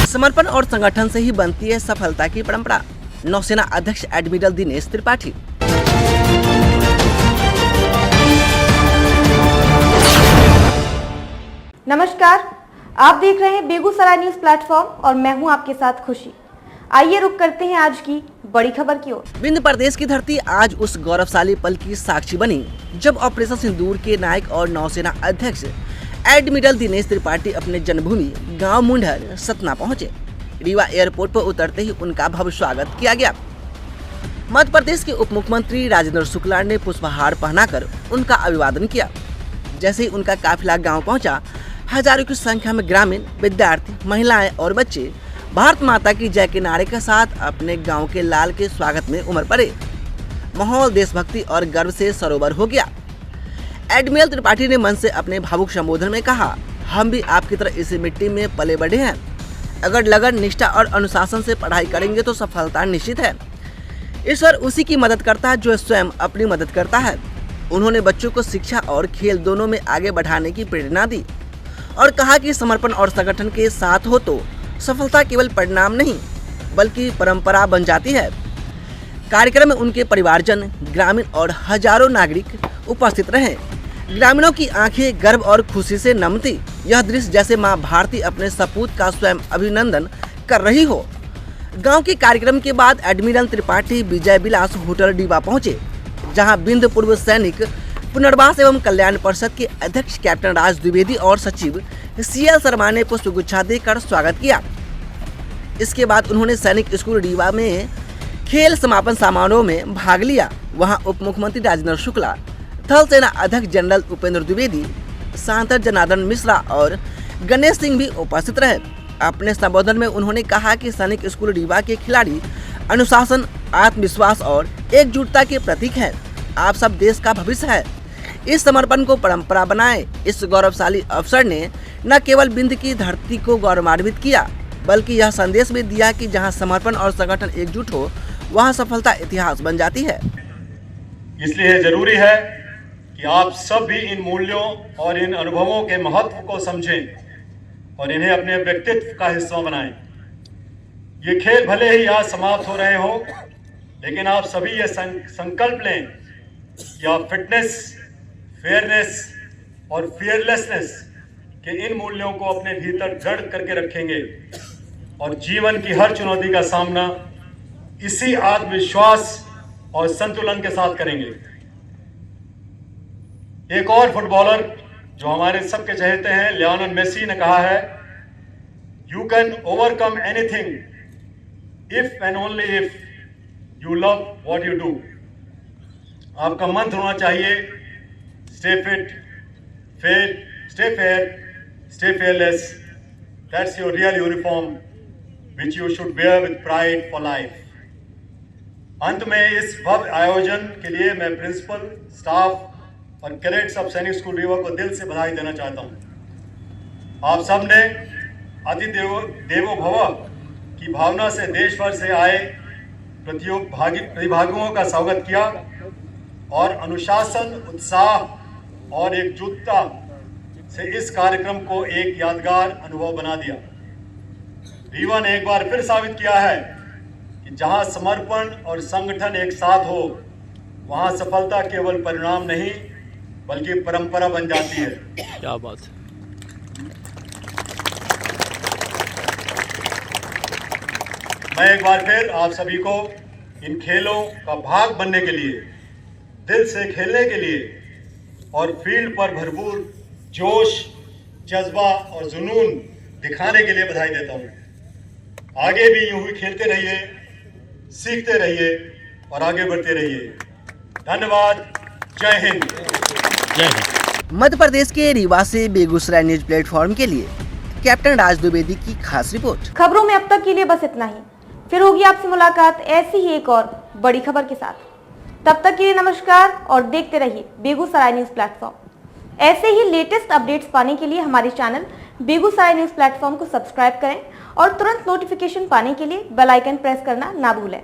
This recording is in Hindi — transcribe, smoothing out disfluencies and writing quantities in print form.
समर्पण और संगठन से ही बनती है सफलता की परंपरा। नौसेना अध्यक्ष एडमिरल दिनेश त्रिपाठी। नमस्कार, आप देख रहे हैं बेगूसराय न्यूज प्लेटफॉर्म और मैं हूं आपके साथ खुशी। आइए रुक करते हैं आज की बड़ी खबर की ओर। विंध्य प्रदेश की धरती आज उस गौरवशाली पल की साक्षी बनी जब ऑपरेशन सिंदूर के नायक और नौसेना अध्यक्ष एडमिरल दिनेश त्रिपाठी अपने जन्मभूमि गांव मुंडर सतना पहुंचे। रीवा एयरपोर्ट पर उतरते ही उनका भव्य स्वागत किया गया। मध्य प्रदेश के उप मुख्यमंत्री राजेंद्र शुक्ला ने पुष्पहार पहनाकर उनका अभिवादन किया। जैसे ही उनका काफिला गांव पहुंचा, हजारों की संख्या में ग्रामीण, विद्यार्थी, महिलाएं और बच्चे भारत माता की जय के नारे के साथ अपने गांव के लाल के स्वागत में उमड़ पड़े। माहौल देशभक्ति और गर्व से सरोवर हो गया। एडमिरल त्रिपाठी ने मन से अपने भावुक संबोधन में कहा, हम भी आपकी तरह इस मिट्टी में पले बढ़े हैं। अगर लगन, निष्ठा और अनुशासन से पढ़ाई करेंगे तो सफलता निश्चित है। ईश्वर उसी की मदद करता है जो स्वयं अपनी मदद करता है। उन्होंने बच्चों को शिक्षा और खेल दोनों में आगे बढ़ाने की प्रेरणा दी और कहा कि समर्पण और संगठन के साथ हो तो सफलता केवल परिणाम नहीं बल्कि परंपरा बन जाती है। कार्यक्रम में उनके परिवारजन, ग्रामीण और हजारों नागरिक उपस्थित रहे। ग्रामीणों की आंखें गर्व और खुशी से नम थी। यह दृश्य जैसे मां भारती अपने सपूत का स्वयं अभिनंदन कर रही हो। गांव के कार्यक्रम के बाद एडमिरल त्रिपाठी विजय विलास होटल रीवा पहुंचे, जहां विंध्य पूर्व सैनिक पुनर्वास एवं कल्याण परिषद के अध्यक्ष कैप्टन राज द्विवेदी और सचिव CL शर्मा ने पुष्पगुच्छा देकर स्वागत किया। इसके बाद उन्होंने सैनिक स्कूल रीवा में खेल समापन समारोह में भाग लिया। वहां उप मुख्यमंत्री राजेंद्र शुक्ला, थल सेना अध्यक्ष जनरल उपेंद्र द्विवेदी, सांसद जनार्दन मिश्रा और गणेश सिंह भी उपस्थित रहे। अपने संबोधन में उन्होंने कहा कि सैनिक स्कूल रीवा के खिलाड़ी अनुशासन, आत्मविश्वास और एकजुटता के प्रतीक है। आप सब देश का भविष्य है। इस समर्पण को परंपरा बनाएं। इस गौरवशाली अवसर ने न केवल विंध्य की धरती को गौरवान्वित किया बल्कि यह संदेश भी दिया कि जहां समर्पण और संगठन एकजुट हो वहां सफलता इतिहास बन जाती है। इसलिए जरूरी है कि आप सब भी इन मूल्यों और इन अनुभवों के महत्व को समझें और इन्हें अपने व्यक्तित्व का हिस्सा बनाएं। ये खेल भले ही आज समाप्त हो रहे हो, लेकिन आप सभी ये संकल्प लें कि आप फिटनेस, फेयरनेस और फियरलेसनेस के इन मूल्यों को अपने भीतर जड़ करके रखेंगे और जीवन की हर चुनौती का सामना इसी आत्मविश्वास और संतुलन के साथ करेंगे। एक और फुटबॉलर जो हमारे सबके चहेते हैं, लियोनेल मेसी ने कहा है, you can overcome anything if and only if you love what you do. आपका मंत्र होना चाहिए, stay fit, stay fair, stay fearless. That's your real uniform, which you should wear with pride for life. अंत में इस भव्य आयोजन के लिए मैं प्रिंसिपल, स्टाफ और कैडेट्स ऑफ सैनिक स्कूल रीवा को दिल से बधाई देना चाहता हूँ। आप सब ने देवो भव की भावना से देश भर से आए प्रतिभागियों का स्वागत किया और अनुशासन, उत्साह और एकजुटता से इस कार्यक्रम को एक यादगार अनुभव बना दिया। रीवा ने एक बार फिर साबित किया है कि जहां समर्पण और संगठन एक साथ हो वहां सफलता केवल परिणाम नहीं बल्कि परंपरा बन जाती है। क्या बात है। मैं एक बार फिर आप सभी को इन खेलों का भाग बनने के लिए, दिल से खेलने के लिए और फील्ड पर भरपूर जोश, जज्बा और जुनून दिखाने के लिए बधाई देता हूँ। आगे भी यूं ही खेलते रहिए, सीखते रहिए और आगे बढ़ते रहिए। धन्यवाद। जय हिंद। जय हिंद। मध्य प्रदेश के रीवा से बेगूसराय न्यूज प्लेटफॉर्म के लिए कैप्टन राज द्विवेदी की खास रिपोर्ट। खबरों में अब तक के लिए बस इतना ही। फिर होगी आपसे मुलाकात ऐसी ही एक और बड़ी खबर के साथ। तब तक के लिए नमस्कार और देखते रहिए बेगूसराय न्यूज प्लेटफॉर्म। ऐसे ही लेटेस्ट अपडेट्स पाने के लिए हमारे चैनल बेगूसराय न्यूज प्लेटफॉर्म को सब्सक्राइब करें और तुरंत नोटिफिकेशन पाने के लिए बेल आइकन प्रेस करना ना भूलें।